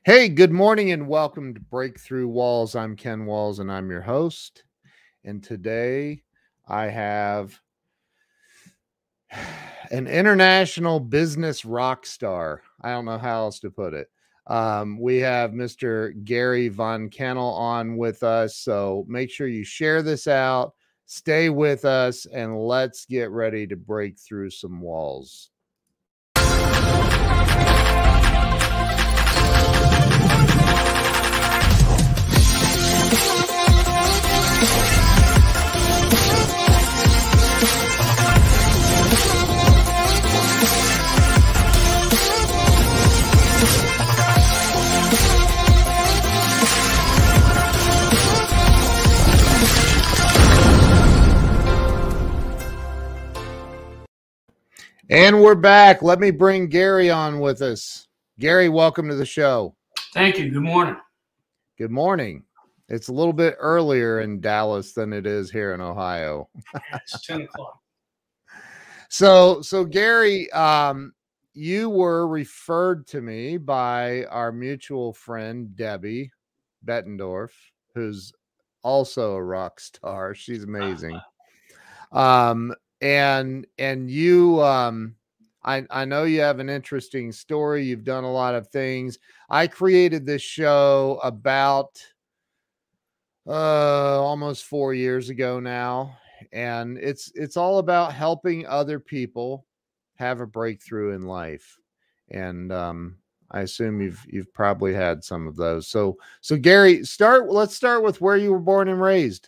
Hey, good morning and welcome to Breakthrough Walls. I'm Ken Walls and I'm your host. And today I have an international business rock star. I don't know how else to put it. We have Mr. Gary VonKennel on with us. So make sure you share this out, stay with us, and let's get ready to break through some walls. And we're back. Let me bring Gary on with us. Gary, welcome to the show. Thank you. Good morning. Good morning. It's a little bit earlier in Dallas than it is here in Ohio. It's 10 o'clock. So Gary, you were referred to me by our mutual friend, Debbie Bettendorf, who's also a rock star. She's amazing. And you, I know you have an interesting story. You've done a lot of things. I created this show about almost 4 years ago now, and it's all about helping other people have a breakthrough in life. And I assume you've probably had some of those. So Gary, let's start with where you were born and raised.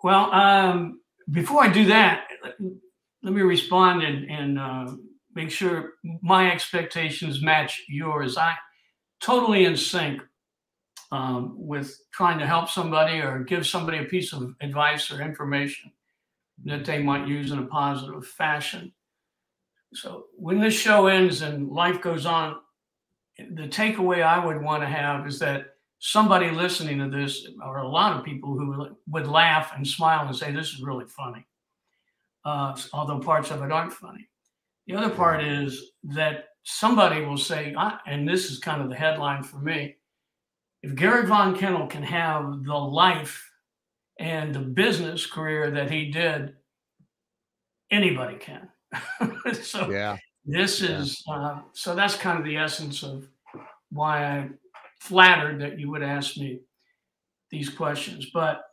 Well, before I do that, let me respond and make sure my expectations match yours. I totally in sync with trying to help somebody or give somebody a piece of advice or information that they might use in a positive fashion. So when this show ends and life goes on, the takeaway I would want to have is that somebody listening to this, or a lot of people who would laugh and smile and say, this is really funny. Although parts of it aren't funny. The other part is that somebody will say, and this is kind of the headline for me, if Gary VonKennel can have the life and the business career that he did, anybody can. So this is, so that's kind of the essence of why I'm flattered that you would ask me these questions. But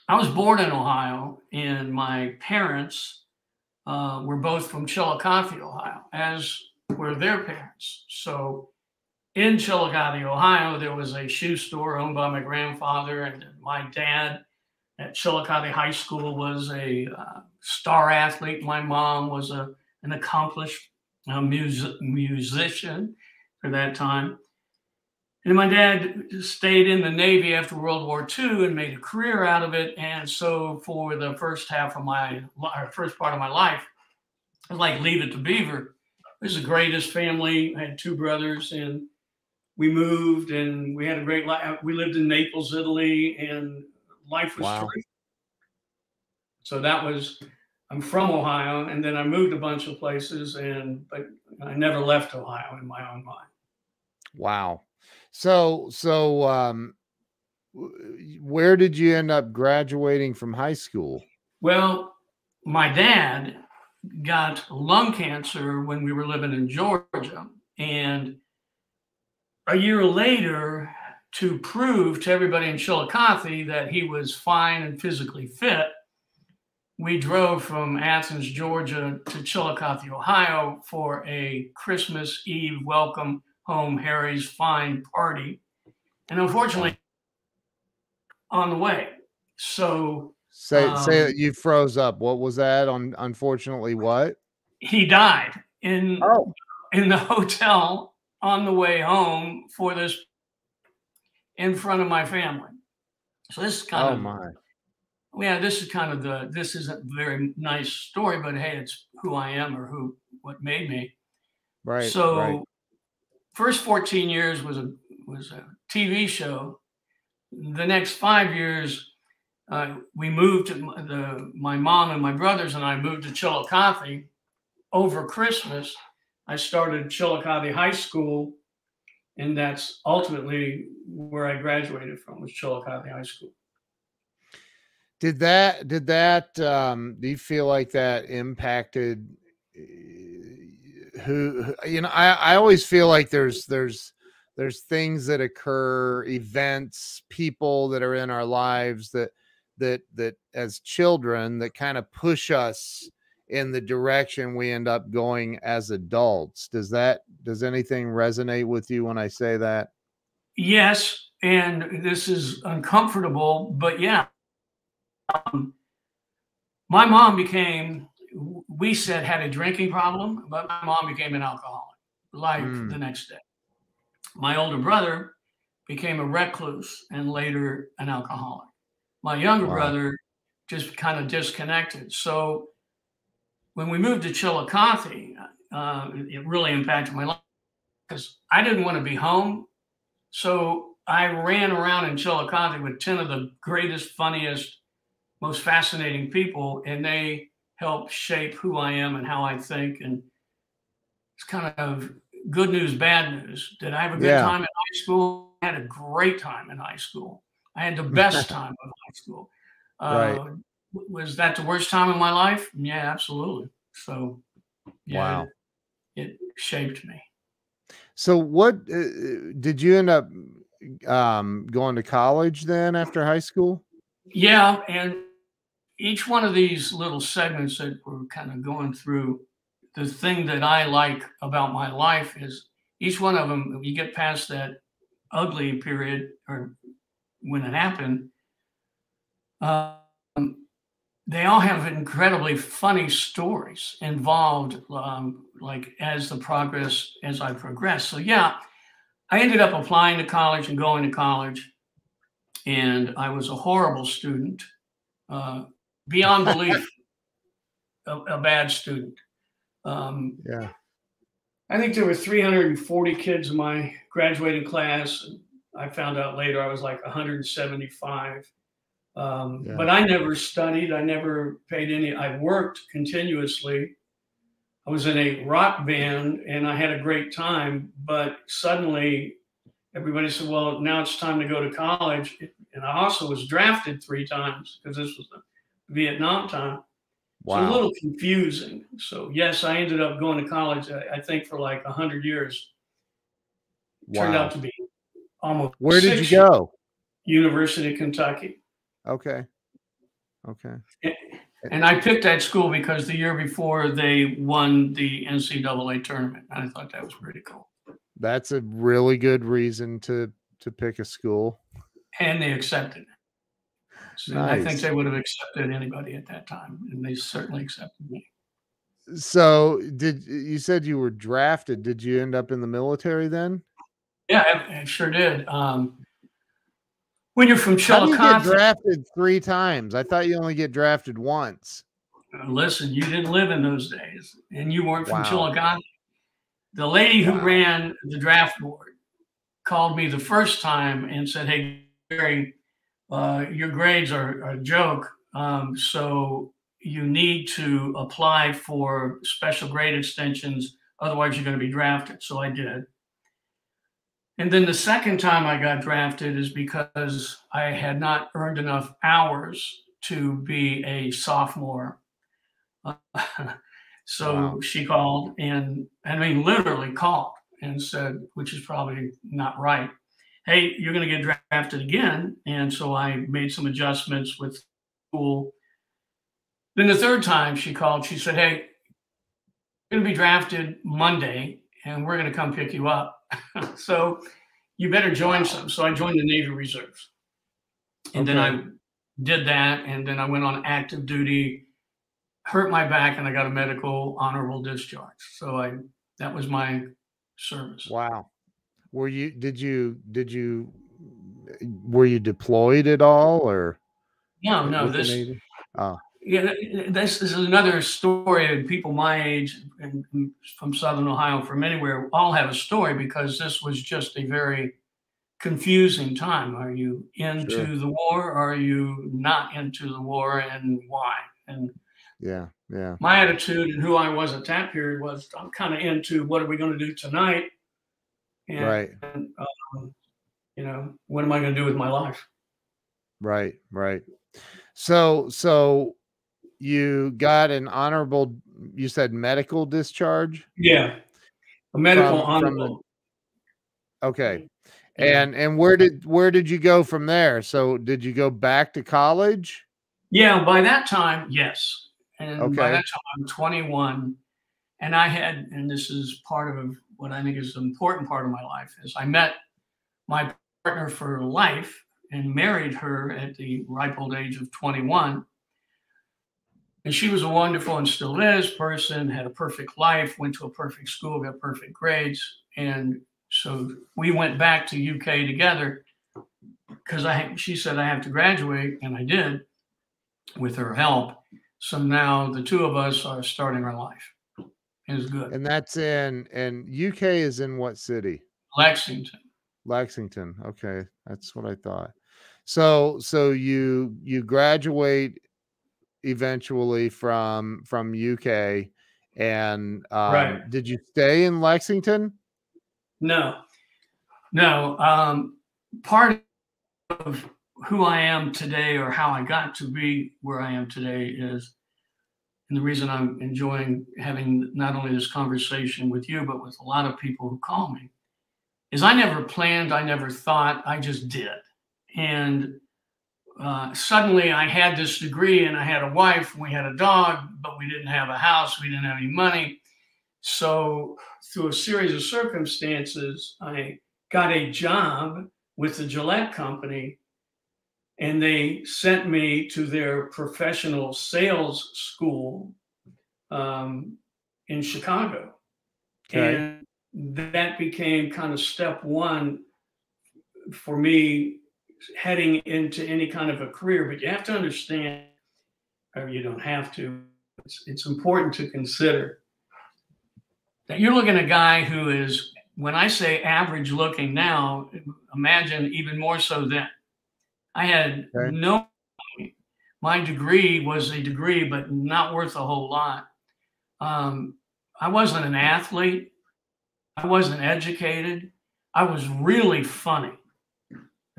I was born in Ohio, and my parents were both from Chillicothe, Ohio, as were their parents. So in Chillicothe, Ohio, there was a shoe store owned by my grandfather, and my dad at Chillicothe High School was a star athlete. My mom was an accomplished musician for that time. And my dad stayed in the Navy after World War II and made a career out of it. And so for the first part of my life, I was like, leave it to Beaver. It was the greatest family. I had two brothers, and we moved, and we had a great life. We lived in Naples, Italy, and life was great. So I'm from Ohio, and then I moved a bunch of places, but I never left Ohio in my own mind. Wow. So where did you end up graduating from high school? Well, my dad got lung cancer when we were living in Georgia. And a year later, to prove to everybody in Chillicothe that he was fine and physically fit, we drove from Athens, Georgia to Chillicothe, Ohio for a Christmas Eve welcome home Harry's Fine party. And unfortunately, on the way. So say that you froze up. What was that? Unfortunately, what? He died in the hotel on the way home for this in front of my family. So this is kind this isn't a very nice story, but hey, it's who I am or what made me. Right. So first 14 years was a TV show. The next 5 years, we moved to my mom and my brothers and I moved to Chillicothe over Christmas. I started Chillicothe High School And that's ultimately where I graduated from, was Chillicothe High School. Do you feel like that impacted who, you know, I always feel like there's things that occur, events, people that are in our lives that as children that kind of push us in the direction we end up going as adults. Does anything resonate with you when I say that? Yes, and this is uncomfortable, but yeah. My mom we said had a drinking problem, but my mom became an alcoholic, like the next day. My older brother became a recluse and later an alcoholic. My younger brother just kind of disconnected. So when we moved to Chillicothe, it really impacted my life because I didn't want to be home. So I ran around in Chillicothe with 10 of the greatest, funniest, most fascinating people, and they help shape who I am and how I think. And it's kind of good news, bad news. Did I have a good time in high school? I had a great time in high school. I had the best time of high school. Right. Was that the worst time in my life? Yeah, absolutely. So, yeah, it shaped me. So what did you end up going to college then after high school? Yeah, and each one of these little segments that we're kind of going through, the thing that I like about my life is each one of them, you get past that ugly period or when it happened, they all have incredibly funny stories involved, like as I progressed. So yeah, I ended up applying to college and going to college, and I was a horrible student, beyond belief, a bad student. Yeah. I think there were 340 kids in my graduating class. And I found out later I was like 175. But I never studied. I never paid any. I worked continuously. I was in a rock band and I had a great time. But suddenly everybody said, well, now it's time to go to college. And I also was drafted 3 times because this was the Vietnam time. Wow. So a little confusing. So yes, I ended up going to college, I think for like 100 years. Turned out to be almost. Where did you go? University of Kentucky. Okay. And I picked that school because the year before they won the NCAA tournament. I thought that was pretty cool. That's a really good reason to pick a school. And they accepted it. So nice. I think they would have accepted anybody at that time, and they certainly accepted me. So you said you were drafted. Did you end up in the military then? Yeah, I sure did. When you're from Chillicothe, how do you get drafted 3 times? I thought you only get drafted once. Listen, you didn't live in those days, and you weren't from Chillicothe. The lady who ran the draft board called me the first time and said, "Hey, Gary, your grades are a joke, so you need to apply for special grade extensions, otherwise you're going to be drafted." So I did. And then the second time I got drafted is because I had not earned enough hours to be a sophomore. So she called and literally called and said, which is probably not right, "Hey, you're going to get drafted again." And so I made some adjustments with school. Then the third time she called, she said, "Hey, you're going to be drafted Monday and we're going to come pick you up. So you better join some." So I joined the Navy Reserves. And then I did that. And then I went on active duty, hurt my back, and I got a medical honorable discharge. So that was my service. Wow. Were you deployed at all or? No, this is another story. And people my age and from Southern Ohio, from anywhere, all have a story because this was just a very confusing time. Are you into the war? Or are you not into the war, and why? And my attitude and who I was at that period was, I'm kind of into what are we going to do tonight? And, Right. you know, what am I going to do with my life? Right. Right. So you got an honorable, you said medical discharge Yeah, a medical from the, honorable. okay. Yeah. And where did you go from there? So did you go back to college? Yeah, by that time, yes. And by that Okay. time, I'm 21, and I had, and this is part of what I think is an important part of my life, is I met my partner for life and married her at the ripe old age of 21. And she was a wonderful and still is person, had a perfect life, went to a perfect school, got perfect grades. And so we went back to UK together because she said I have to graduate, and I did with her help. So now the two of us are starting our life. It's good. And that's and UK is in what city? Lexington. Lexington. Okay. That's what I thought. So you graduate eventually from UK, and Right. did you stay in Lexington? No, no. Part of who I am today, or how I got to be where I am today, is, and the reason I'm enjoying having not only this conversation with you, but with a lot of people who call me, is I never planned, I never thought, I just did. And suddenly I had this degree and I had a wife, we had a dog, but we didn't have a house, we didn't have any money. So through a series of circumstances, I got a job with the Gillette company, and they sent me to their professional sales school in Chicago. Okay. And that became kind of step one for me heading into any kind of a career. But you have to understand, or you don't have to, it's important to consider that you're looking at a guy who is, when I say average looking now, imagine even more so then. I had Okay. no, my degree was a degree, but not worth a whole lot. I wasn't an athlete. I wasn't educated. I was really funny.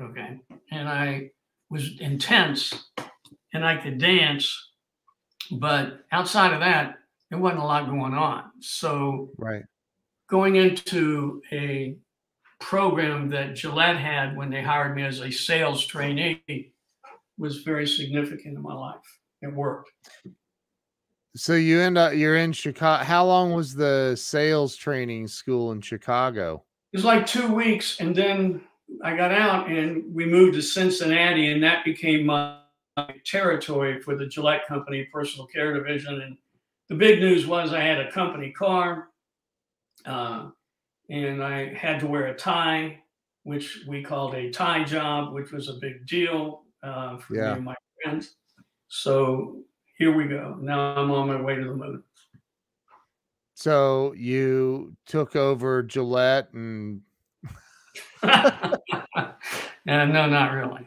Okay. And I was intense and I could dance. But outside of that, there wasn't a lot going on. So Right. going into a program that Gillette had when they hired me as a sales trainee was very significant in my life. It worked. So you're in Chicago. How long was the sales training school in Chicago? It was like 2 weeks, and then I got out and we moved to Cincinnati, and that became my territory for the Gillette Company Personal Care Division. And the big news was I had a company car, and I had to wear a tie, which we called a tie job, which was a big deal for me Yeah. and my friends. So here we go. Now I'm on my way to the moon. So you took over Gillette and No, not really.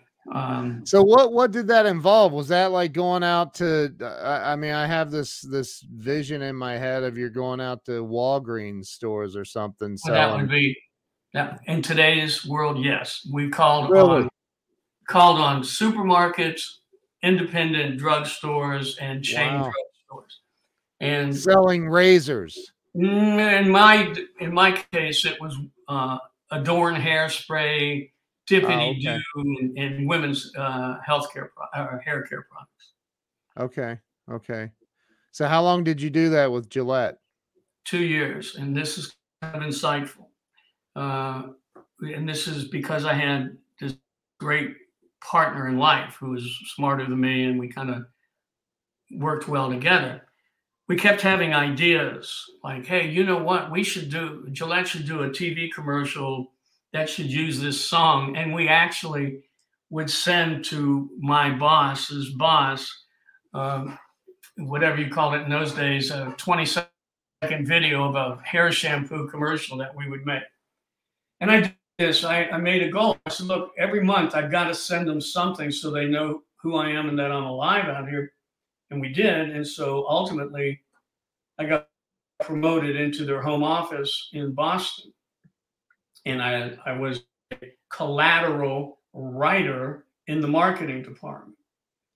so what did that involve? Was that like going out to I mean, I have this vision in my head of you're going out to Walgreens stores or something Well, that would selling. be, that in today's world, yes. We called Really? on supermarkets, independent drugstores, and chain Wow. drugstores. And Selling razors. in my case, it was Adorn hairspray, Oh, Dippity okay. Doo, and women's healthcare hair care products. Okay. Okay. So how long did you do that with Gillette? 2 years, and this is kind of insightful. And this is because I had this great partner in life who was smarter than me, and we kind of worked well together. We kept having ideas like, hey, you know what? Gillette should do a TV commercial that should use this song. And we actually would send to my boss's boss, whatever you called it in those days, a 20-second video of a hair shampoo commercial that we would make. And I did this. I made a goal. I said, look, every month I've got to send them something so they know who I am and that I'm alive out here. And we did. And so ultimately, I got promoted into their home office in Boston. and I was a collateral writer in the marketing department,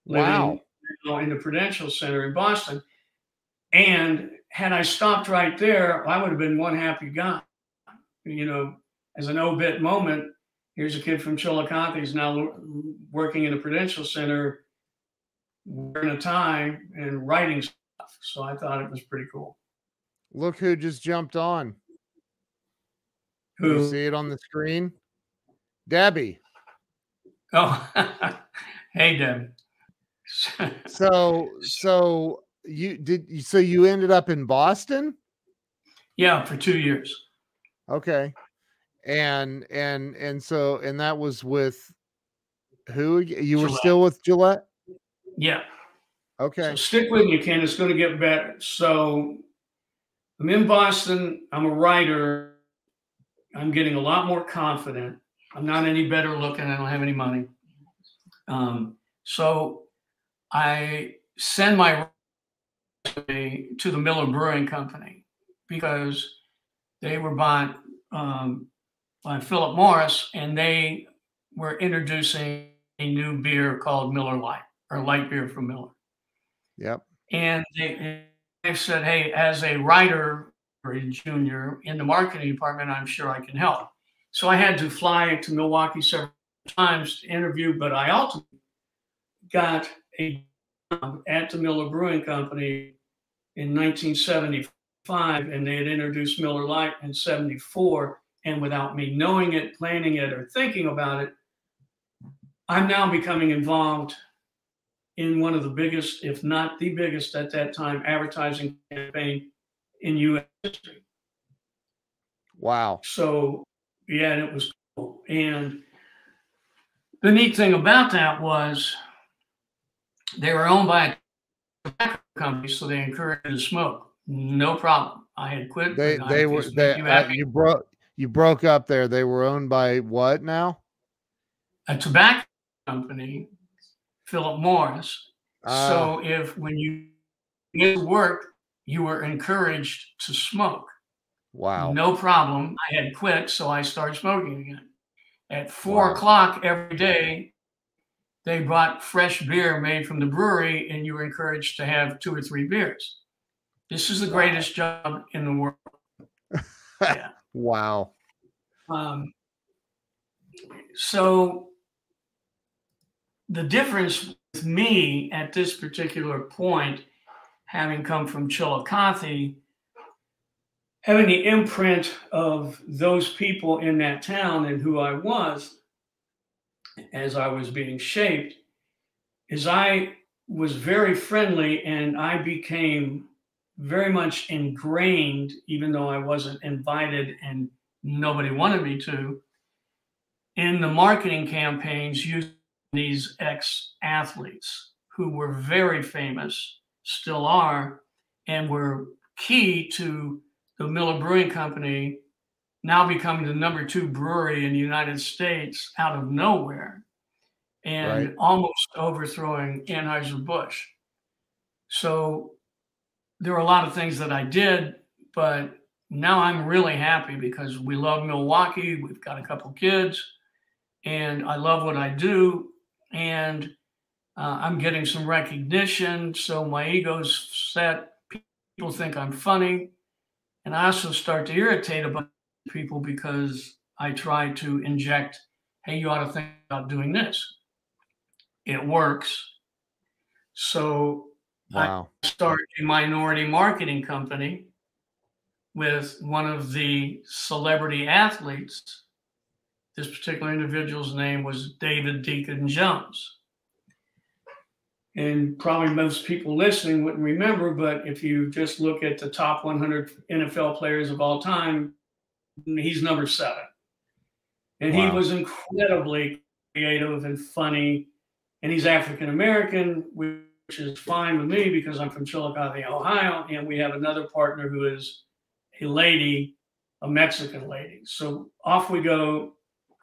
living in the Prudential Center in Boston. And had I stopped right there, I would have been one happy guy. You know, as an obit moment, here's a kid from Chillicothe who's now working in the Prudential Center, wearing a tie and writing stuff. So I thought it was pretty cool. Look who just jumped on. Who? You see it on the screen? Debbie. Oh, hey, Debbie. So you ended up in Boston? Yeah, for 2 years. Okay. And that was with who? You were Gillette. still with Gillette? Yeah. Okay. So stick with me, Ken. It's going to get better. So I'm in Boston. I'm a writer. I'm getting a lot more confident. I'm not any better looking. I don't have any money. So I send my resume to the Miller Brewing Company because they were bought by Philip Morris, and they were introducing a new beer called Miller Lite, or light beer from Miller. Yep. And they said, hey, as a writer or a junior in the marketing department, I'm sure I can help. So I had to fly to Milwaukee several times to interview, but I ultimately got a job at the Miller Brewing Company in 1975, and they had introduced Miller Lite in 74. And without me knowing it, planning it, or thinking about it, I'm now becoming involved in one of the biggest, if not the biggest at that time, advertising campaign in U.S. history. Wow. So, yeah, and it was cool. And the neat thing about that was they were owned by a tobacco company, so they encouraged you to smoke. No problem. I had quit. You broke up there. They were owned by what now? A tobacco company, Philip Morris. So when you get to work, you were encouraged to smoke. Wow. No problem. I had quit, so I started smoking again. At 4 o'clock every day, they brought fresh beer made from the brewery, and you were encouraged to have 2 or 3 beers. This is the greatest job in the world. Yeah. Wow. So the difference with me at this particular point, having come from Chillicothe, having the imprint of those people in that town and who I was as I was being shaped, is I was very friendly, and I became very much ingrained, even though I wasn't invited and nobody wanted me to, in the marketing campaigns using these ex-athletes who were very famous, still are, and were key to the Miller Brewing Company now becoming the #2 brewery in the United States out of nowhere, and almost overthrowing Anheuser-Busch. So there were a lot of things that I did, but now I'm really happy because we love Milwaukee. We've got a couple kids, and I love what I do, and I'm getting some recognition. So my ego's set. People think I'm funny, and I also start to irritate a bunch of people because I try to inject, hey, you ought to think about doing this. It works. So I started a minority marketing company with one of the celebrity athletes. This particular individual's name was David Deacon Jones. And probably most people listening wouldn't remember, but if you just look at the top 100 NFL players of all time, he's number 7. And he was incredibly creative and funny. And he's African American, which is fine with me because I'm from Chillicothe, Ohio. And we have another partner who is a lady, a Mexican lady. So off we go.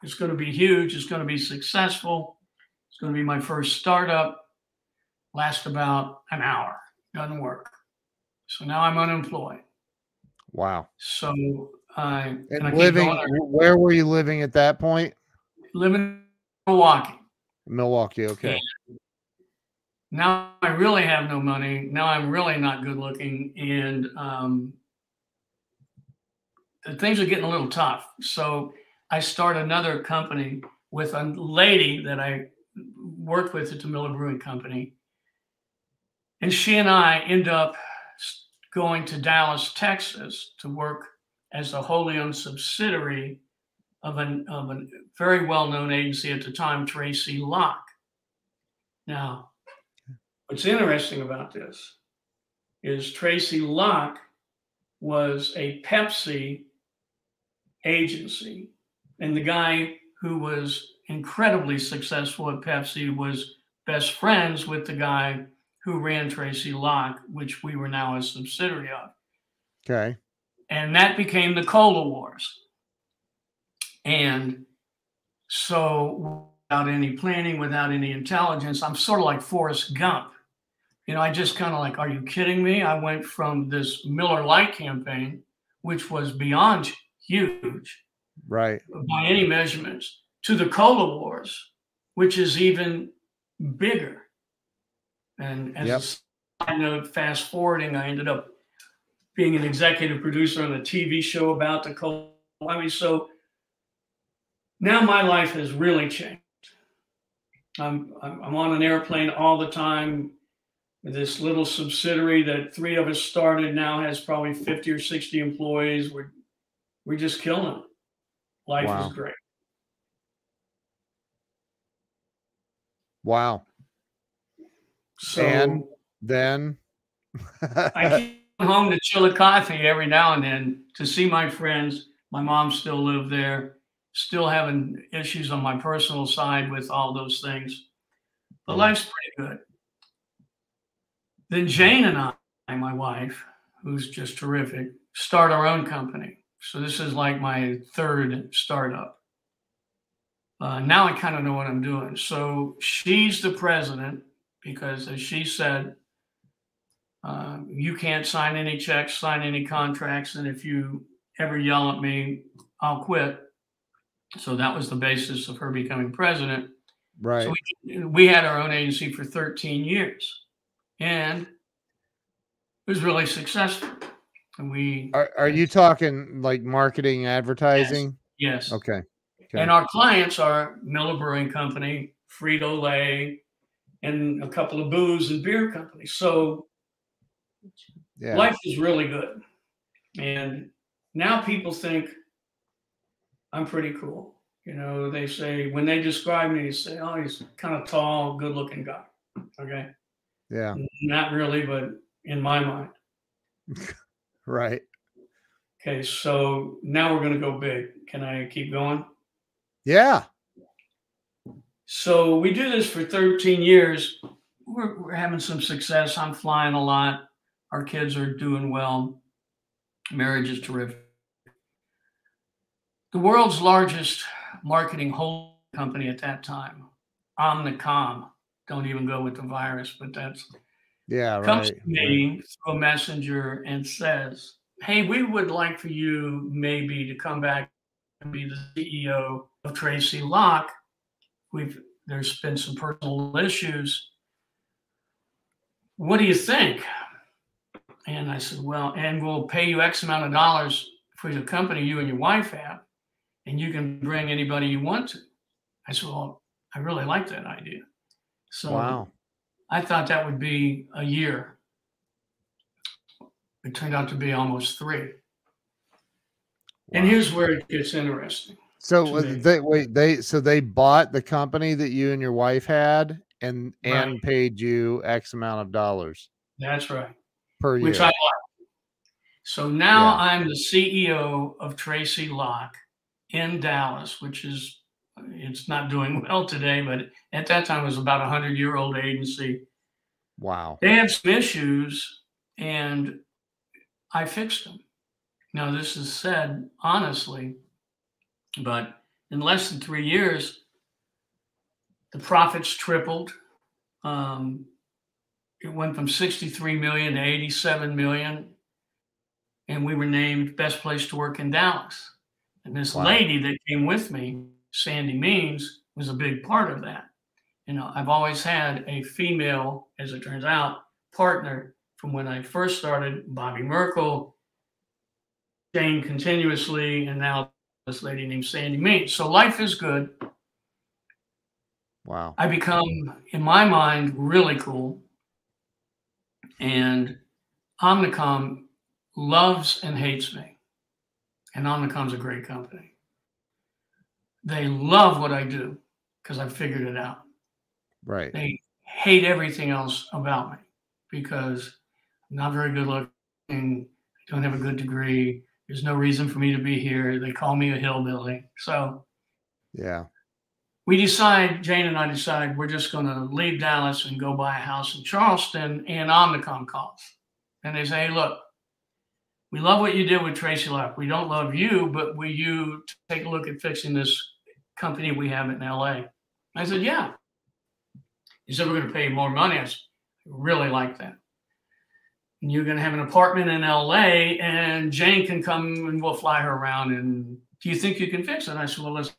It's going to be huge. It's going to be successful. It's going to be my first startup. Last about an hour. Doesn't work. So now I'm unemployed. Wow. So And living, where were you living at that point? Living in Milwaukee. Milwaukee, okay. And now I really have no money. Now I'm really not good looking, and things are getting a little tough. So I start another company with a lady that I worked with at the Miller Brewing Company. And she and I end up going to Dallas, Texas to work as a wholly owned subsidiary of a very well-known agency at the time, Tracy Locke. Now, what's interesting about this is Tracy Locke was a Pepsi agency, and the guy who was incredibly successful at Pepsi was best friends with the guy who ran Tracy Locke, which we were now a subsidiary of. Okay. And that became the Cola Wars. And so without any planning, without any intelligence, I'm sort of like Forrest Gump. You know, I just kind of like, are you kidding me? I went from this Miller Lite campaign, which was beyond huge, right, by any measurements, to the Cola Wars, which is even bigger. And as a side note, fast forwarding, I ended up being an executive producer on a TV show about the Cola. I mean, so now my life has really changed. I'm on an airplane all the time. This little subsidiary that 3 of us started now has probably 50 or 60 employees. We're just killing it. Life is great. Wow. So and then I came home to Chillicothe every now and then to see my friends. My mom still lived there, still having issues on my personal side with all those things. But life's pretty good. Then Jane and I, my wife, who's just terrific, start our own company. So this is like my 3rd startup. Now I kind of know what I'm doing. So she's the president because, as she said, you can't sign any checks, sign any contracts, and if you ever yell at me, I'll quit. So that was the basis of her becoming president. Right. So we had our own agency for 13 years, and it was really successful. And we are you talking like marketing, advertising? Yes. Okay. And our clients are Miller Brewing Company, Frito-Lay, and a couple of booze and beer companies. So life is really good. And now people think I'm pretty cool. You know, they say, when they describe me, they say, oh, he's kind of tall, good looking guy. Okay. Yeah. Not really, but in my mind. Right. Okay. So now we're going to go big. Can I keep going? Yeah. So we do this for 13 years. We're having some success. I'm flying a lot. Our kids are doing well. Marriage is terrific. The world's largest marketing holding company at that time, Omnicom, don't even go with the virus, but that's comes to me through a messenger and says, hey, we would like for you maybe to come back and be the CEO of Tracy Locke. There's been some personal issues. What do you think? And I said, well, and we'll pay you X amount of dollars for the company you and your wife have, and you can bring anybody you want to. I said, well, I really like that idea. So I thought that would be a year. It turned out to be almost 3. And here's where it gets interesting. So they bought the company that you and your wife had and paid you X amount of dollars. That's right. Per year. Which I like. So now I'm the CEO of Tracy Locke in Dallas, which is, it's not doing well today, but at that time it was about a 100-year-old agency. Wow. They had some issues and I fixed them. Now this is said honestly, but in less than 3 years, the profits tripled. It went from 63 million to 87 million. and we were named best place to work in Dallas. And this Wow. lady that came with me, Sandy Means, was a big part of that. You know, I've always had a female, as it turns out, partner from when I first started, Bobby Merkel, Jane continuously, and now this lady named Sandy Means. So life is good. Wow. I become, in my mind, really cool. And Omnicom loves and hates me. And Omnicom's a great company. They love what I do because I've figured it out. Right. They hate everything else about me because I'm not very good looking. I don't have a good degree. There's no reason for me to be here. They call me a hillbilly. So yeah, we decide, Jane and I decide, we're just going to leave Dallas and go buy a house in Charleston, and Omnicom calls. And they say, hey, look, we love what you did with Tracy Locke. We don't love you, but will you take a look at fixing this company we have in LA? I said, yeah. He said, we're going to pay you more money. I said, I really like that. And you're going to have an apartment in LA, and Jane can come and we'll fly her around. And do you think you can fix it? And I said, well, let's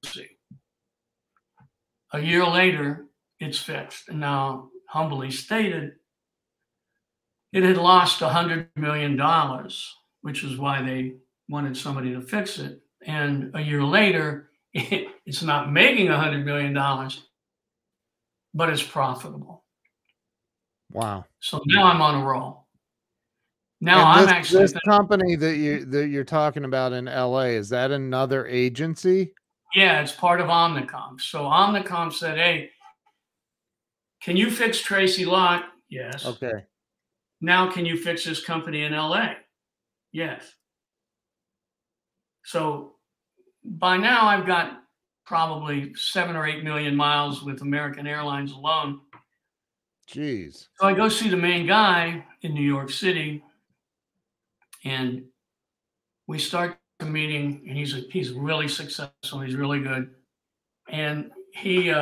see. A year later, it's fixed. And now, humbly stated, it had lost $100 million, which is why they wanted somebody to fix it. And a year later, it's not making $100 million, but it's profitable. Wow. So now I'm on a roll. Now and I'm this, actually this company that you're talking about in LA, is that another agency? Yeah, it's part of Omnicom. So Omnicom said, hey, can you fix Tracy Locke? Yes. Okay. Now can you fix this company in LA? Yes. So by now I've got probably 7 or 8 million miles with American Airlines alone. Jeez. So I go see the main guy in New York City, and we start the meeting, and he's really successful. He's really good. And he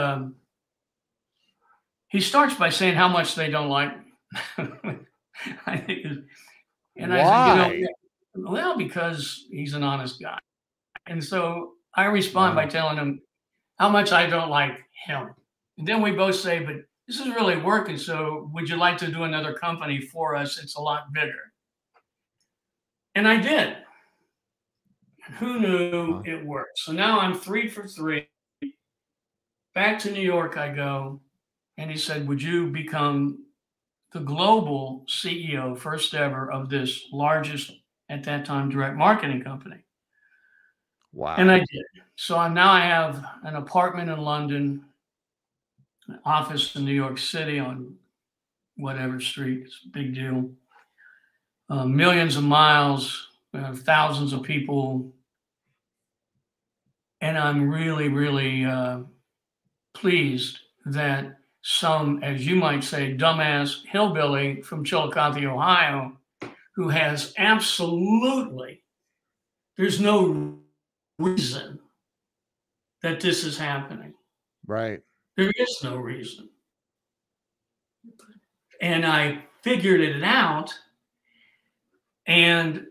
starts by saying how much they don't like me. I think, and Why? I said, well, because he's an honest guy. And so I respond by telling him how much I don't like him. And then we both say, but this is really working. So would you like to do another company for us? It's a lot bigger. And I did. Who knew it worked? So now I'm 3 for 3. Back to New York I go. And he said, would you become the global CEO, first ever, of this largest, at that time, direct marketing company? Wow. And I did. So now I have an apartment in London, an office in New York City on whatever street. It's a big deal. Millions of miles, thousands of people. And I'm really, really pleased that some, as you might say, dumbass hillbilly from Chillicothe, Ohio, who has absolutely, there's no reason that this is happening. Right. There is no reason. And I figured it out, and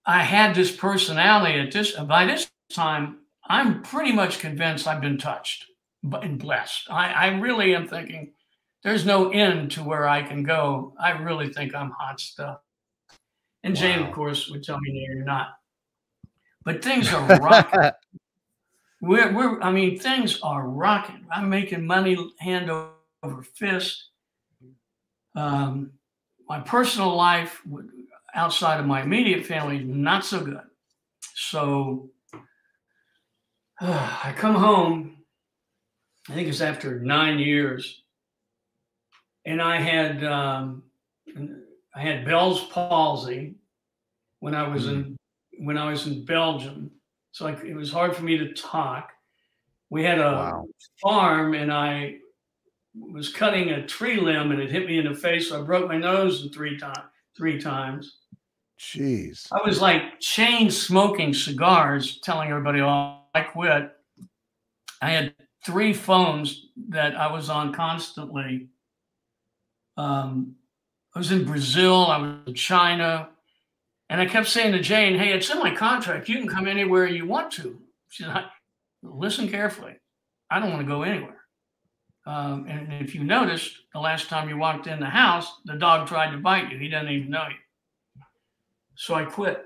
I had this personality by this time, I'm pretty much convinced I've been touched and blessed. I really am thinking there's no end to where I can go. I really think I'm hot stuff. And Jane, of course, would tell me, no, you're not. But things are rocking. I mean, things are rocking. I'm making money hand over fist. My personal life outside of my immediate family is not so good. So I come home, I think it's after 9 years, and I had Bell's palsy when I was in Belgium. So it was hard for me to talk. We had a farm, and I was cutting a tree limb, and it hit me in the face. So I broke my nose three times. Jeez. I was like chain smoking cigars, telling everybody, oh, I quit. I had 3 phones that I was on constantly. I was in Brazil. I was in China. And I kept saying to Jane, hey, it's in my contract. You can come anywhere you want to. She said, listen carefully. I don't want to go anywhere. And if you noticed, the last time you walked in the house, the dog tried to bite you. He doesn't even know you. So I quit.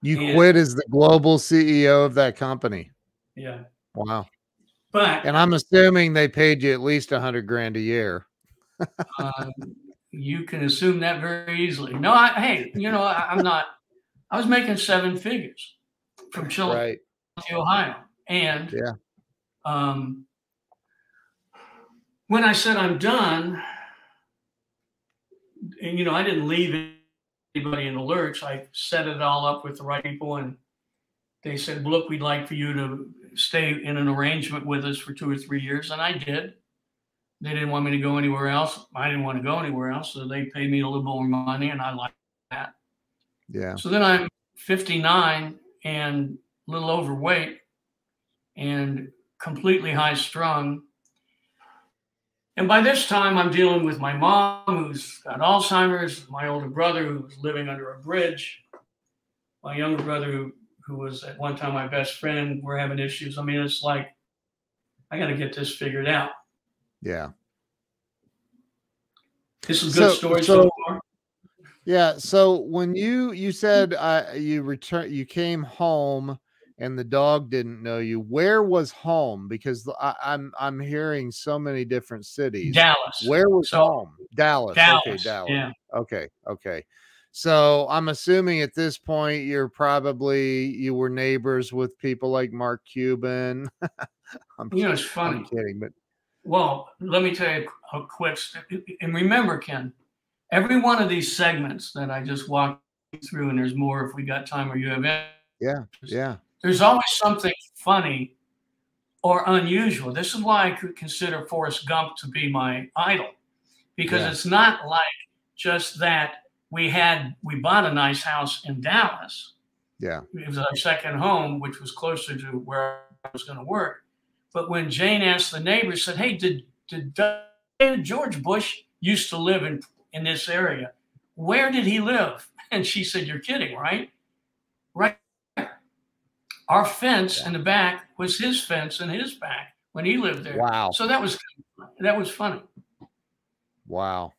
You quit as the global CEO of that company. Yeah. Wow. But and I'm assuming they paid you at least $100 grand a year. You can assume that very easily. No, hey, you know, I'm not. I was making 7 figures from Philadelphia, Ohio, and when I said I'm done, and you know, I didn't leave anybody in the lurch. I set it all up with the right people, and they said, "Look, we'd like for you to stay in an arrangement with us for 2 or 3 years," and I did. They didn't want me to go anywhere else. I didn't want to go anywhere else, so they paid me a little more money, and I liked that. Yeah. So then I'm 59 and a little overweight and completely high strung. And by this time, I'm dealing with my mom, who's got Alzheimer's, my older brother, who's living under a bridge, my younger brother, who was at one time my best friend. We're having issues. I mean, it's like, I got to get this figured out. Yeah. This is a good story so far. Yeah. So when you said you came home and the dog didn't know you, where was home? Because I'm hearing so many different cities. Dallas. Where was home? Dallas. Okay, Dallas. Yeah. Okay. So I'm assuming at this point you were neighbors with people like Mark Cuban. It's funny. I'm kidding, but well, let me tell you a quick. And remember, Ken, every one of these segments that I just walked through, and there's more if we got time or you have it. Yeah. There's always something funny or unusual. This is why I could consider Forrest Gump to be my idol, because it's not like just that we bought a nice house in Dallas. Yeah. It was our second home, which was closer to where I was going to work. But when Jane asked the neighbors, said, hey, did George Bush used to live in this area? Where did he live? And she said, you're kidding, right? Right there. Our fence in the back was his fence in his back when he lived there. Wow. So that was funny. Wow.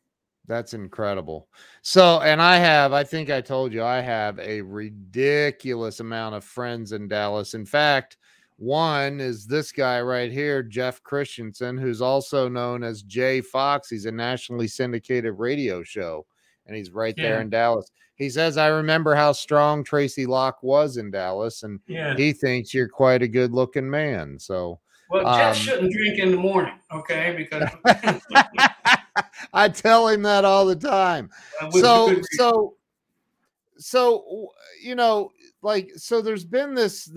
That's incredible. So, and I think I told you, I have a ridiculous amount of friends in Dallas. In fact, one is this guy right here, Jeff Christensen, who's also known as Jay Fox. He's a nationally syndicated radio show, and he's right there in Dallas. He says, I remember how strong Tracy Locke was in Dallas, and he thinks you're quite a good looking man. So, well, Jeff shouldn't drink in the morning, okay? Because I tell him that all the time. So, you know, like, so there's been this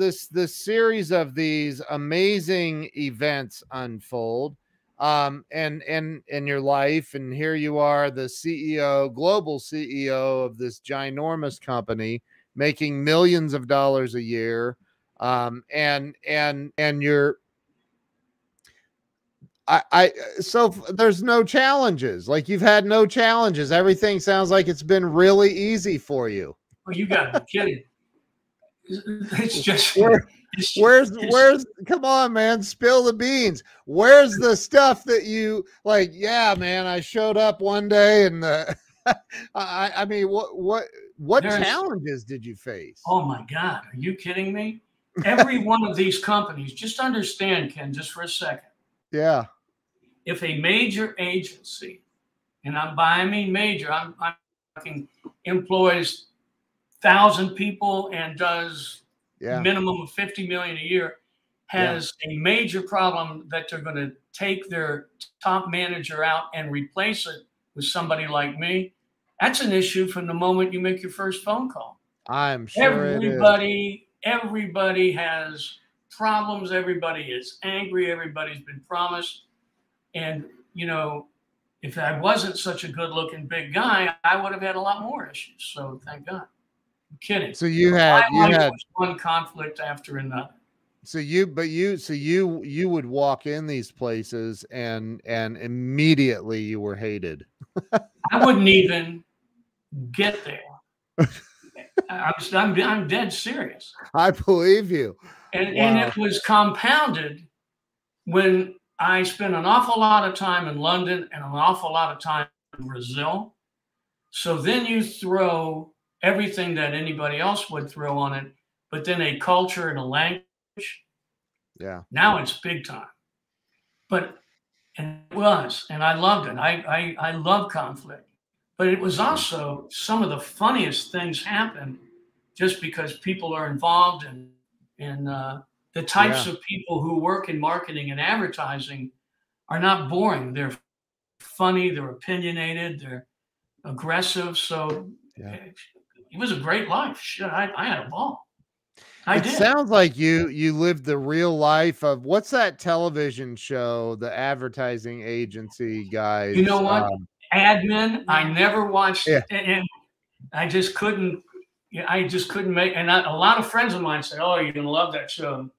series of these amazing events unfold, in your life. And here you are, the CEO, global CEO of this ginormous company, making millions of dollars a year. And you're, so there's no challenges. Like, you've had no challenges. Everything sounds like it's been really easy for you. Well, you got to be kidding. It's just where's come on, man, spill the beans. Where's the stuff that you like? Yeah, man, I showed up one day and I mean, what challenges did you face? Oh my God, are you kidding me? Every one of these companies, just understand, Ken, just for a second. Yeah. If a major agency, and I mean major, I'm talking employs 1,000 people and does minimum of 50 million a year, has a major problem that they're going to take their top manager out and replace it with somebody like me, that's an issue from the moment you make your first phone call. I'm sure everybody has problems. Everybody is angry. Everybody's been promised. And, you know, if I wasn't such a good looking big guy, I would have had a lot more issues. So thank God. I'm kidding. So you had one conflict after another. So you would walk in these places and immediately you were hated. I wouldn't even get there. I'm dead serious. I believe you. And Wow. it was compounded when I spent an awful lot of time in London and an awful lot of time in Brazil. So then you throw everything that anybody else would throw on it, but then a culture and a language. Yeah. Now it's big time. But and it was, and I loved it. I love conflict, but it was also some of the funniest things happened just because people are involved in the types of people who work in marketing and advertising are not boring. They're funny, they're opinionated, they're aggressive. So it was a great life. Shit, I had a ball. I did. Sounds like you lived the real life of what's that television show, the advertising agency guys? You know what? Admin, I never watched, Yeah. and I just couldn't. I just couldn't make. And a lot of friends of mine said, "Oh, you're gonna love that show."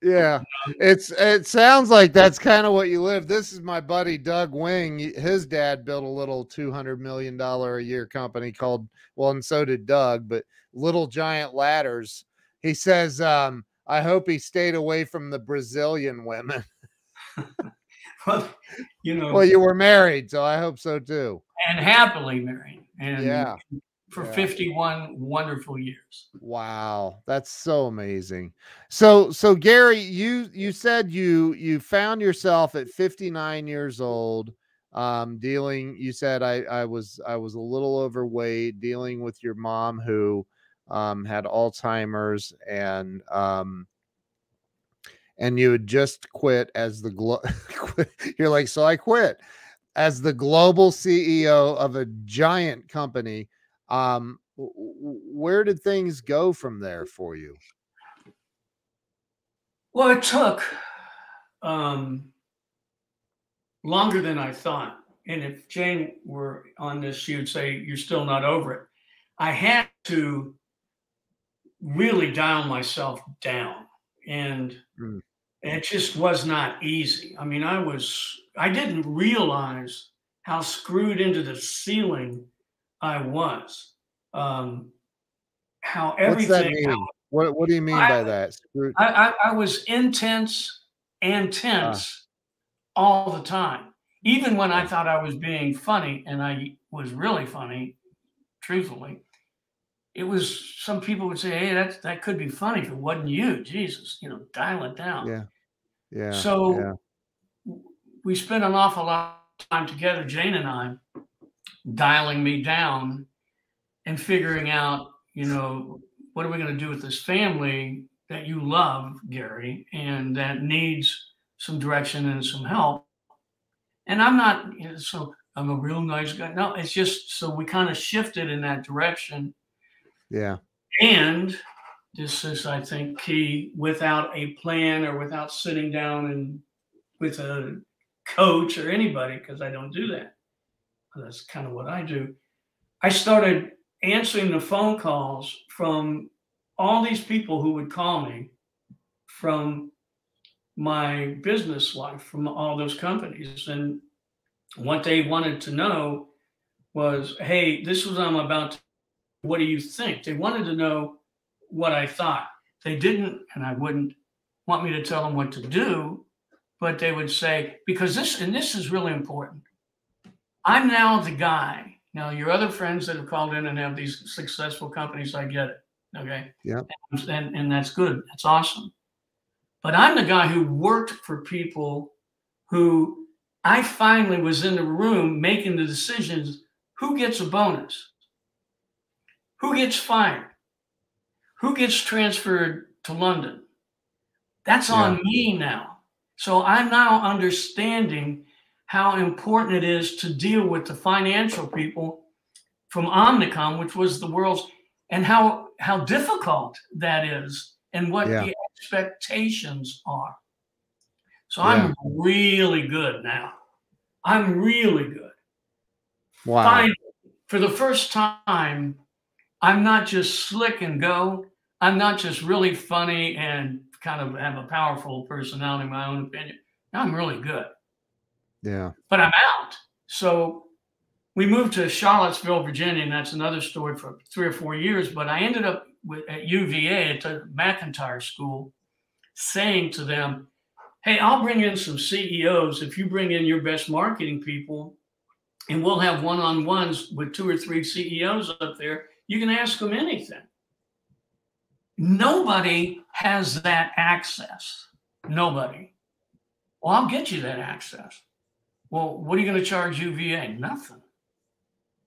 Yeah, it sounds like that's kind of what you live. This is my buddy Doug Wing. His dad built a little $200 million a year company called, well, and so did Doug, but Little Giant Ladders. He says, I hope he stayed away from the Brazilian women. Well, you know. Well, you were married, so I hope so too. And happily married. And for Yeah. 51 wonderful years. Wow, that's so amazing. So Gary, you said you found yourself at 59 years old, dealing, you said I was a little overweight, dealing with your mom who had Alzheimer's, and you had just quit as the you're like, so I quit as the global CEO of a giant company. Where did things go from there for you? Well, it took longer than I thought. And if Jane were on this, she would say, "You're still not over it." I had to really dial myself down. And it just was not easy. I mean, I didn't realize how screwed into the ceiling I was. How everything. What's that mean? What do you mean by that? I was intense and tense all the time. Even when I thought I was being funny, and I was really funny, truthfully, it was, some people would say, "Hey, that could be funny if it wasn't you. Jesus, dial it down." Yeah. Yeah. So we spent an awful lot of time together, Jane and I, dialing me down and figuring out, what are we going to do with this family that you love, Gary, and that needs some direction and some help. And I'm not, so I'm a real nice guy. No, it's just, so we kind of shifted in that direction. Yeah. And this is, I think, key, without a plan or without sitting down and with a coach or anybody, because I don't do that. That's kind of what I do. I started answering the phone calls from all these people who would call me from my business life, from all those companies. And what they wanted to know was, "Hey, this is what I'm about to, what do you think?" They wanted to know what I thought. They didn't, and I wouldn't want me to tell them what to do, but they would say, because this is really important. I'm now the guy. Now, your other friends that have called in and have these successful companies, I get it. Okay. Yeah. And that's good. That's awesome. But I'm the guy who worked for people who I finally was in the room making the decisions. Who gets a bonus? Who gets fired? Who gets transferred to London? That's on me now. So I'm now understanding how important it is to deal with the financial people from Omnicom, which was the world's, and how difficult that is and what the expectations are. So I'm really good now. I'm really good. Wow. Finally, for the first time, I'm not just slick and go. I'm not just really funny and kind of have a powerful personality, my own opinion. I'm really good. Yeah. But I'm out. So we moved to Charlottesville, Virginia, and that's another story for 3 or 4 years. But I ended up at UVA, at the McIntyre School, saying to them, hey, I'll bring in some CEOs if you bring in your best marketing people, and we'll have one-on-ones with 2 or 3 CEOs up there. You can ask them anything. Nobody has that access. Nobody. Well, I'll get you that access. Well, what are you going to charge UVA? Nothing.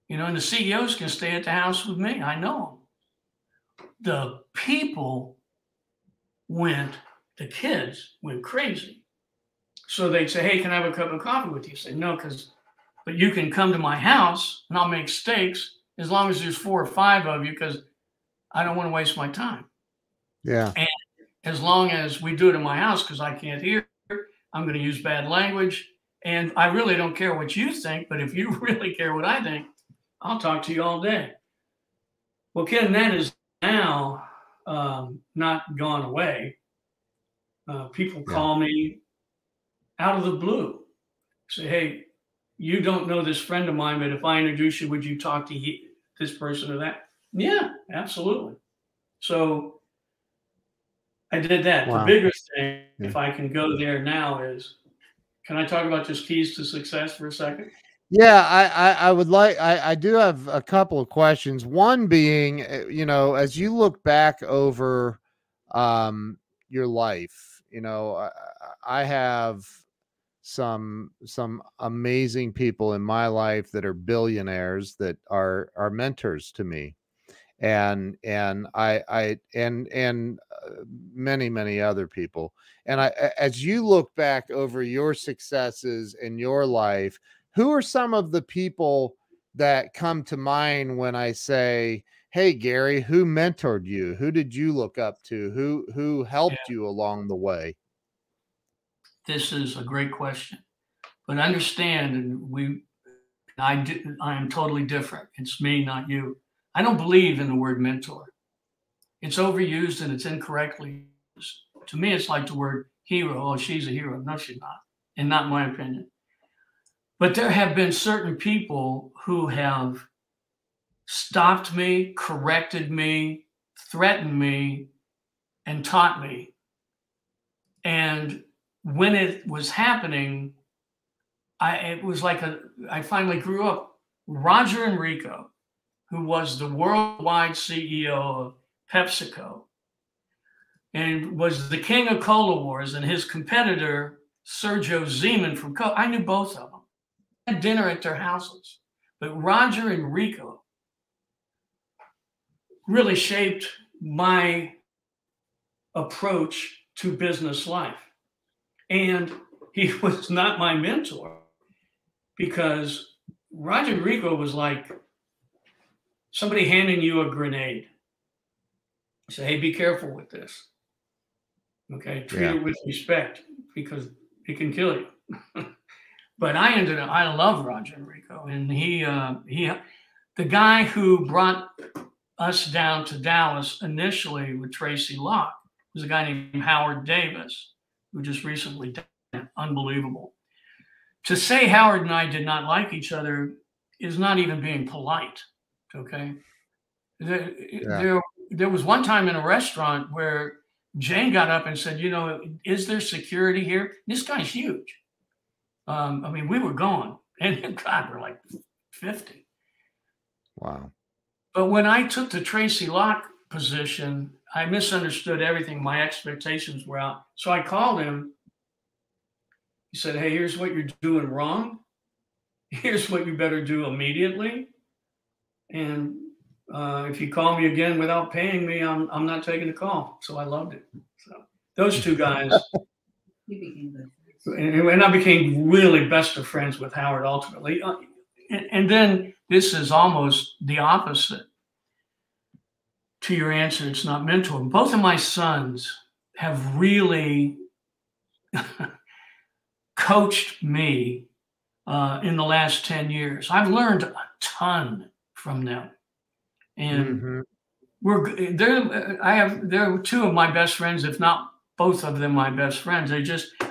You know, and the CEOs can stay at the house with me. I know them. The people the kids went crazy. So they'd say, hey, can I have a cup of coffee with you? Say, no, but you can come to my house and I'll make steaks as long as there's 4 or 5 of you, because I don't want to waste my time. Yeah. And as long as we do it in my house, because I can't hear, I'm going to use bad language. And I really don't care what you think, but if you really care what I think, I'll talk to you all day. Well, Ken, that is now not gone away. People call me out of the blue, say, hey, you don't know this friend of mine, but if I introduce you, would you talk to this person or that? Yeah, absolutely. So I did that. Wow. The bigger thing, if I can go there now, is, can I talk about just keys to success for a second? Yeah, I would like, I do have a couple of questions. One being, you know, as you look back over your life, you know, I have some amazing people in my life that are billionaires that are mentors to me, and many other people. And as you look back over your successes in your life, who are some of the people that come to mind when I say, hey, Gary, who mentored you? Who did you look up to? Who helped you along the way? This is a great question, but understand, and I am totally different. It's me, not you. I don't believe in the word mentor. It's overused and it's incorrectly used. To me, it's like the word hero. Oh, she's a hero. No, she's not. And not my opinion. But there have been certain people who have stopped me, corrected me, threatened me, and taught me. And when it was happening, it was like I finally grew up. Roger Enrico, who was the worldwide CEO of PepsiCo and was the king of Cola Wars, and his competitor, Sergio Zeman from Coke, I knew both of them. I had dinner at their houses. But Roger Enrico really shaped my approach to business life. And he was not my mentor, because Roger Enrico was like somebody handing you a grenade. Say, hey, be careful with this. Okay, treat it with respect, because it can kill you. But I love Roger Enrico, and he the guy who brought us down to Dallas initially with Tracy Locke was a guy named Howard Davis, who just recently died. Unbelievable. To say Howard and I did not like each other is not even being polite. Okay. There was one time in a restaurant where Jane got up and said, you know, is there security here? This guy's huge. I mean, we were going, and God, we're like 50. Wow. But when I took the Tracy Locke position, I misunderstood everything. My expectations were out. So I called him. He said, hey, here's what you're doing wrong. Here's what you better do immediately. And if you call me again without paying me, I'm not taking the call. So I loved it. So those two guys. You became good. And I became really best of friends with Howard ultimately. And then this is almost the opposite to your answer. It's not mentoring. Both of my sons have really coached me in the last 10 years. I've learned a ton from them. And they're two of my best friends, if not both of them my best friends.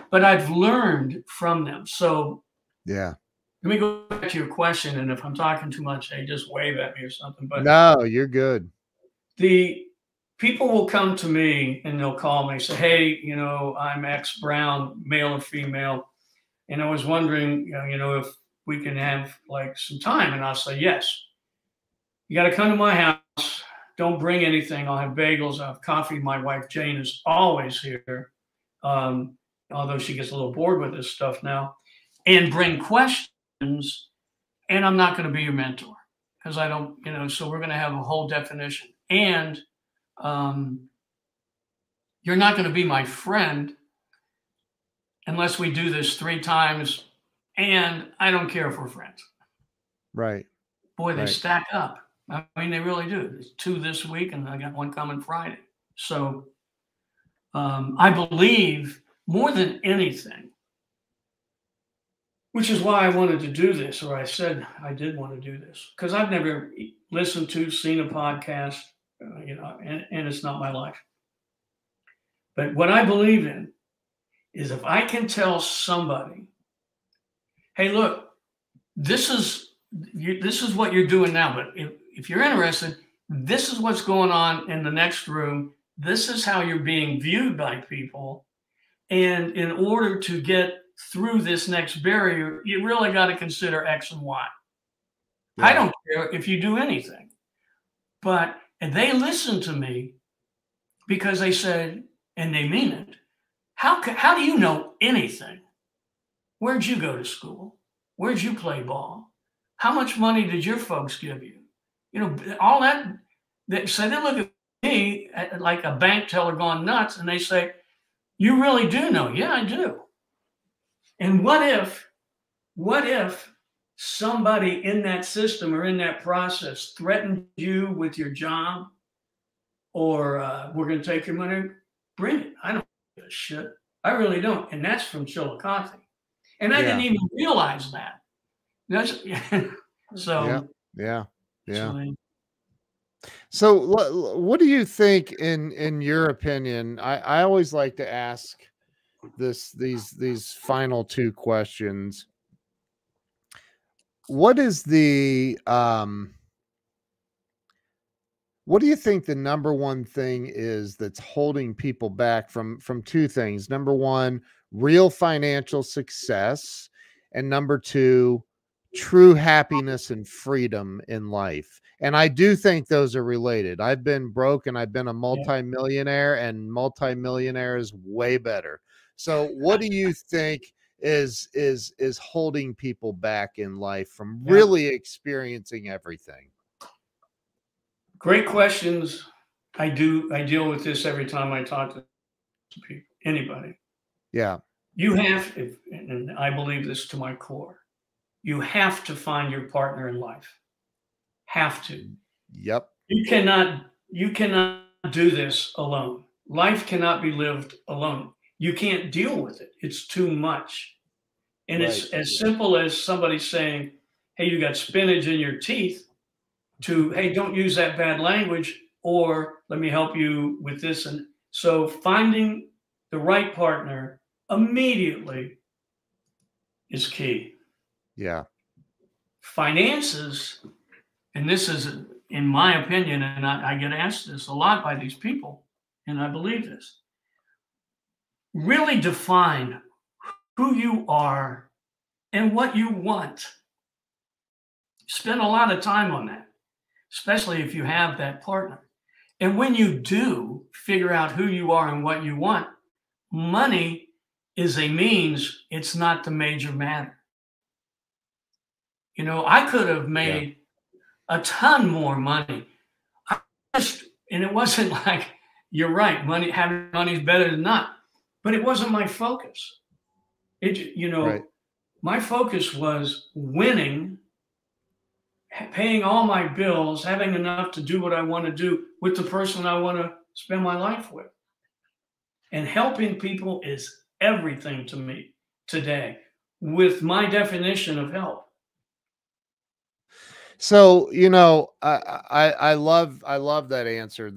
But I've learned from them. So yeah, let me go back to your question. And if I'm talking too much, hey, just wave at me or something. But no, you're good. the people will come to me and they'll call me and say, hey, you know, I'm X Brown, male or female. And I was wondering, you know, if we can have like some time. And I'll say, yes, you got to come to my house. Don't bring anything. I'll have bagels. I'll have coffee. My wife, Jane, is always here. Although she gets a little bored with this stuff now, and bring questions. And I'm not going to be your mentor because I don't, you know, so we're going to have a whole definition. And you're not going to be my friend unless we do this 3 times. And I don't care if we're friends. Right. Boy, they Right. stack up. I mean, they really do. There's 2 this week, and I got 1 coming Friday. So I believe more than anything, which is why I wanted to do this, or I said I did want to do this, because I've never listened to, seen a podcast, you know, and it's not my life. But what I believe in is if I can tell somebody, hey, look, this is what you're doing now, but if you're interested, this is what's going on in the next room. This is how you're being viewed by people. And in order to get through this next barrier, you really got to consider X and Y. Yeah. I don't care if you do anything, and they listen to me because they said, and they mean it. How do you know anything? Where'd you go to school? Where'd you play ball? How much money did your folks give you? You know, all that. So they look at me like a bank teller gone nuts, and they say, you really do know? Yeah, I do. And what if somebody in that system or in that process threatened you with your job, or we're going to take your money? Bring it. I don't give a shit. I really don't. And that's from Chillicothe. And I didn't even realize that. That's, so yeah. So, So what do you think in your opinion? I always like to ask these final 2 questions. What is the what do you think the number one thing is that's holding people back from 2 things? Number 1, real financial success, and number 2, true happiness and freedom in life. And I do think those are related. I've been broke and I've been a multimillionaire, and multimillionaire is way better. So what do you think is holding people back in life from really experiencing everything? great questions. I deal with this every time I talk to people, anybody. Yeah. You have, and I believe this to my core, you have to find your partner in life. Have to. Yep. You cannot do this alone. Life cannot be lived alone. You can't deal with it. It's too much. And it's as simple as somebody saying, hey, you got spinach in your teeth, to, hey, don't use that bad language, or let me help you with this. And so finding the right partner immediately is key. Yeah. Finances, and this is, in my opinion, and I get asked this a lot by these people, and I believe this, really define who you are and what you want. Spend a lot of time on that, especially if you have that partner. And when you do figure out who you are and what you want, money is a means, it's not the major matter. You know, I could have made a ton more money. And it wasn't like, you're right, having money is better than not, but it wasn't my focus. My focus was winning, paying all my bills, having enough to do what I want to do with the person I want to spend my life with. And helping people is everything to me today, with my definition of help. So, you know, I love that answer.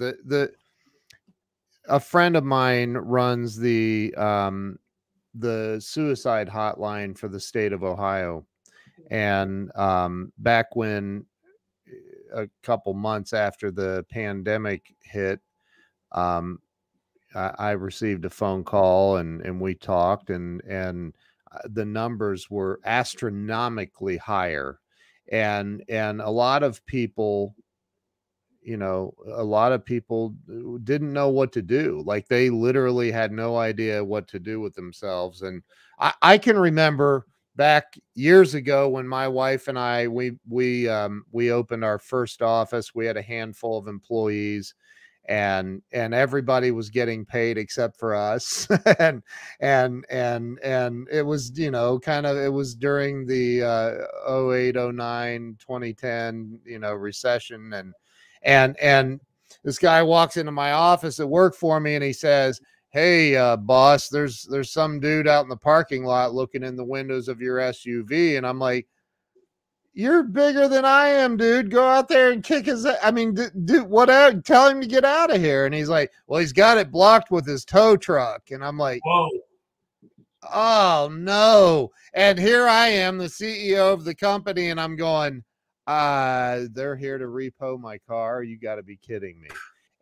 A friend of mine runs the suicide hotline for the state of Ohio. And back when a couple months after the pandemic hit, I received a phone call and we talked, and the numbers were astronomically higher, and a lot of people, a lot of people didn't know what to do. Like, they literally had no idea what to do with themselves. And I can remember back years ago when my wife and I, we opened our first office. We had a handful of employees, and everybody was getting paid except for us. And it was, it was during the 08, 09, 2010, recession. And this guy walks into my office at work for me, and he says, "Hey, boss, there's some dude out in the parking lot looking in the windows of your SUV." And I'm like, "You're bigger than I am, dude. Go out there and kick his, I mean, do whatever, tell him to get out of here." And he's like, "Well, he's got it blocked with his tow truck." And I'm like, Whoa. "Oh no." And here I am, the CEO of the company, and I'm going, they're here to repo my car. You got to be kidding me.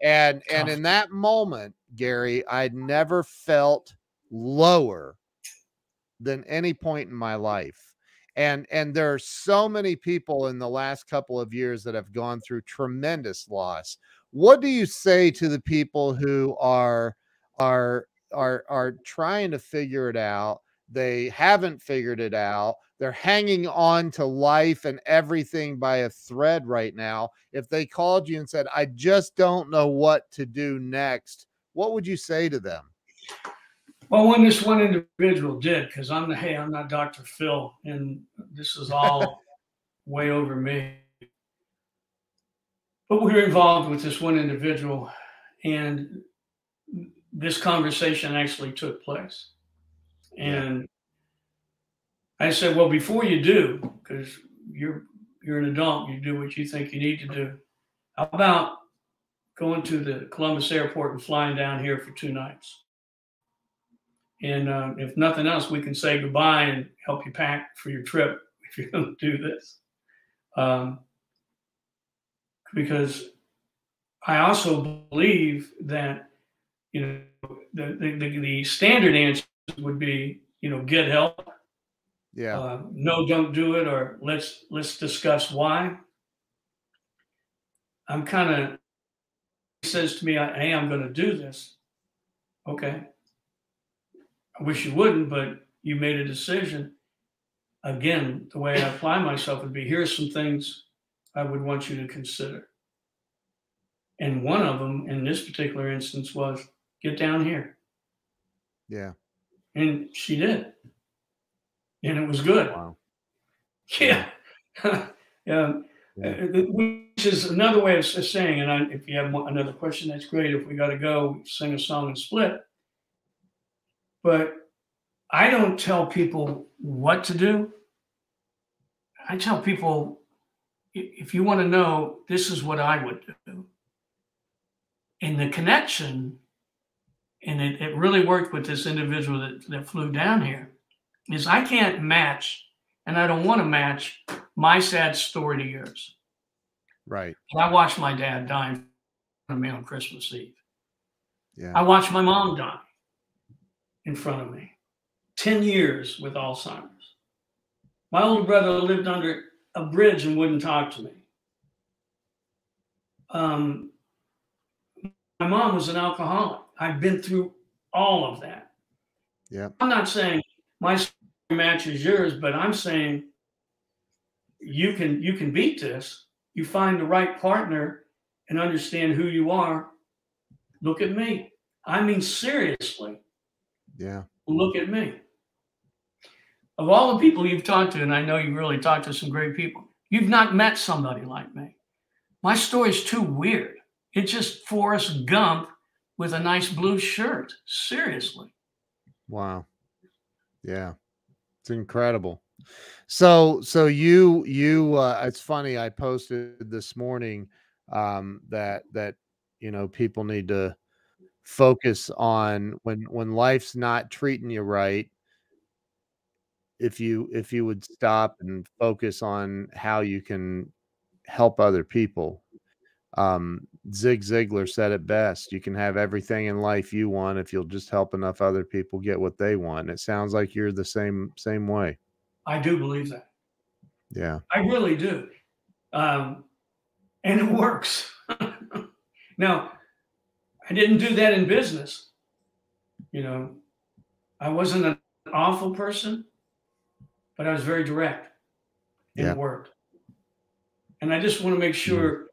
And in that moment, Gary, I'd never felt lower than any point in my life. And there are so many people in the last couple of years that have gone through tremendous loss. What do you say to the people who are trying to figure it out? They haven't figured it out. They're hanging on to life and everything by a thread right now. If they called you and said, "I just don't know what to do next," what would you say to them? Well, when this one individual did, because I'm not Dr. Phil, and this is all way over me. But we were involved with this one individual, and this conversation actually took place. And I said, "Well, before you do, because you're an adult, you do what you think you need to do. How about going to the Columbus airport and flying down here for 2 nights? And if nothing else, we can say goodbye and help you pack for your trip if you're going to do this." Because I also believe that, the standard answer would be, get help. Yeah. No, don't do it, or let's discuss why. I'm kind of, he says to me, "Hey, I'm going to do this." Okay. I wish you wouldn't, but you made a decision. Again, the way I apply myself would be, here's some things I would want you to consider. And one of them in this particular instance was, get down here. Yeah. And she did. And it was good. Wow. Yeah. Which is another way of saying, and if you have another question, that's great. If we got to go, sing a song and split. But I don't tell people what to do. I tell people, if you want to know, this is what I would do. And the connection, and it really worked with this individual that flew down here, is I can't match, and I don't want to match, my sad story to yours. Right. I watched my dad die in front of me on Christmas Eve. Yeah. I watched my mom die in front of me. 10 years with Alzheimer's. My older brother lived under a bridge and wouldn't talk to me. My mom was an alcoholic. I've been through all of that. Yeah. I'm not saying my story matches yours, but I'm saying you can beat this. You find the right partner and understand who you are. Look at me. I mean, seriously. Yeah. Look at me. Of all the people you've talked to, and I know you've really talked to some great people, you've not met somebody like me. My story's too weird. It's just Forrest Gump with a nice blue shirt. Seriously. Wow. Yeah. It's incredible. So you it's funny, I posted this morning that people need to focus on when life's not treating you right. if you would stop and focus on how you can help other people. Zig Ziglar said it best. You can have everything in life you want if you'll just help enough other people get what they want. And it sounds like you're the same way. I do believe that. Yeah. I really do. And it works. Now, I didn't do that in business. You know, I wasn't an awful person, but I was very direct, and it worked. And I just want to make sure,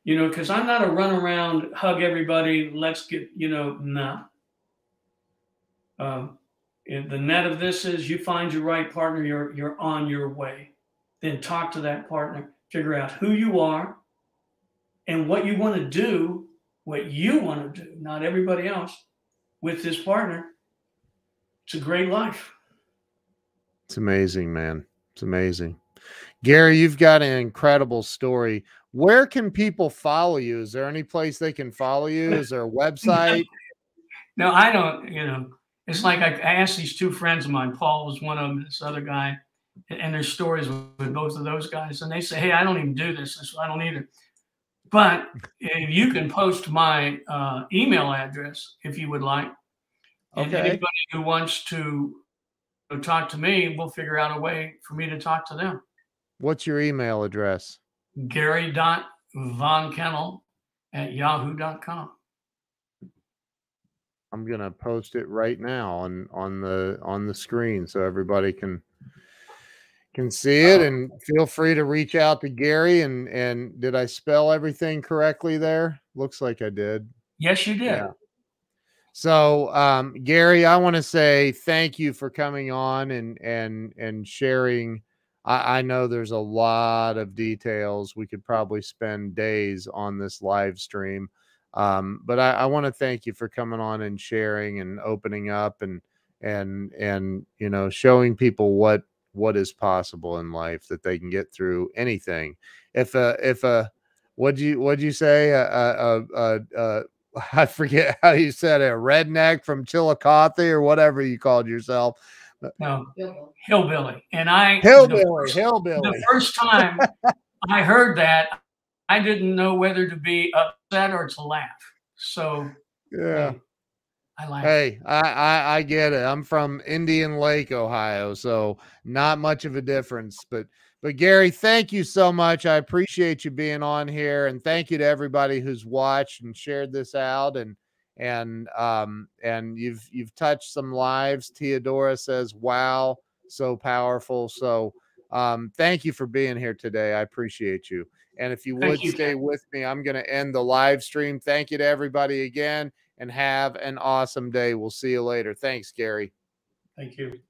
you know, because I'm not a run around, hug everybody, let's get, you know, no. The net of this is you find your right partner, you're on your way. Then talk to that partner, figure out who you are and what you want to do, not everybody else, with this partner. It's a great life. It's amazing, man. It's amazing. Gary, you've got an incredible story. Where can people follow you? Is there any place they can follow you? Is there a website? No, I don't, you know, it's like I asked these two friends of mine, Paul was one of them, this other guy, and there's stories with both of those guys. And they say, hey, I don't even do this. So I don't either. But if you can post my email address, if you would like. And anybody who wants to talk to me, we'll figure out a way for me to talk to them. What's your email address? Gary.VonKennel@yahoo.com. I'm gonna post it right now on the screen so everybody can see it, and feel free to reach out to Gary. And did I spell everything correctly there? Looks like I did. Yes, you did. Yeah. So, Gary, I want to say thank you for coming on and sharing. I know there's a lot of details. We could probably spend days on this live stream. But I want to thank you for coming on and sharing and opening up and you know, showing people what is possible in life, that they can get through anything. What'd you say? I forget how you said it, a redneck from Chillicothe or whatever you called yourself. No, hillbilly. And hillbilly. The first time I heard that, I didn't know whether to be upset or to laugh. So yeah, I laughed. Hey, I get it. I'm from Indian Lake, Ohio, so not much of a difference. But Gary, thank you so much. I appreciate you being on here, and thank you to everybody who's watched and shared this out. And you've touched some lives. Theodora says, "Wow, so powerful." So thank you for being here today. I appreciate you. And if you would stay with me, I'm going to end the live stream. Thank you to everybody again, and have an awesome day. We'll see you later. Thanks, Gary. Thank you.